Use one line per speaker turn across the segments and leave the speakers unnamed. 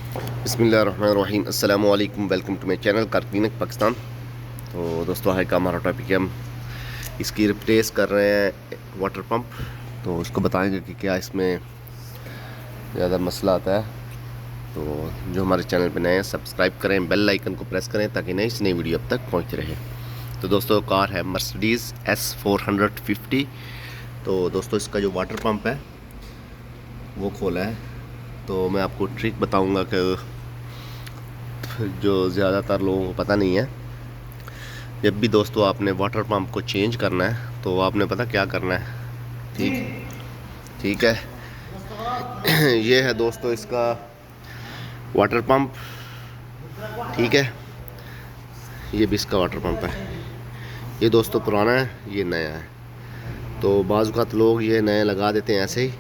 बिस्मिल्लाहिर्रहमानिर्रहीम अस्सलामु अलैकुम, welcome to my channel car clinic Pakistan. तो दोस्तों, आज का हमारा टॉपिक है, हम इसकी रिप्लेस कर रहे हैं वाटर पंप। तो उसको बताएंगे कि क्या इसमें ज़्यादा मसला आता है। तो जो हमारे चैनल पे नए हैं, सब्सक्राइब करें, बेल आइकन को प्रेस करें ताकि नई वीडियो अब तक पहुँच रहे। तो दोस्तों, कार है मर्सिडीज़ S450। तो दोस्तों, इसका जो वाटर पंप है वो खोला है। तो मैं आपको ट्रिक बताऊंगा कि जो ज़्यादातर लोगों को पता नहीं है। जब भी दोस्तों आपने वाटर पंप को चेंज करना है तो आपने पता क्या करना है। ठीक ठीक है। ये है दोस्तों इसका वाटर पंप। ठीक है, ये भी इसका वाटर पंप है। ये दोस्तों पुराना है, ये नया है। तो बाज़ औक़ात लोग ये नया लगा देते हैं ऐसे ही।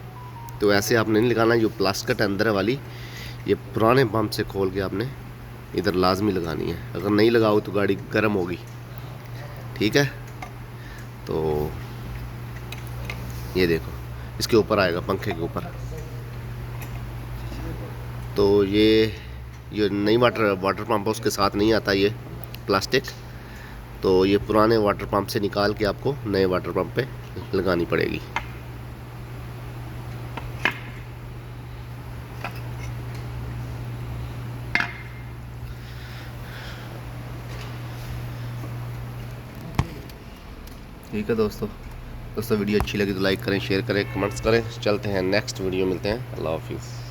तो ऐसे आपने नहीं लगाना। जो प्लास्टिक अंदर है वाली, ये पुराने पंप से खोल के आपने इधर लाजमी लगानी है। अगर नहीं लगाओ तो गाड़ी गर्म होगी। ठीक है, तो ये देखो, इसके ऊपर आएगा, पंखे के ऊपर। तो ये नई वाटर पंप है, उसके साथ नहीं आता ये प्लास्टिक। तो ये पुराने वाटर पंप से निकाल के आपको नए वाटर पंप पे लगानी पड़ेगी। ठीक है दोस्तों, वीडियो अच्छी लगी तो लाइक करें, शेयर करें, कमेंट्स करें। चलते हैं नेक्स्ट वीडियो, मिलते हैं। अल्लाह हाफिज़।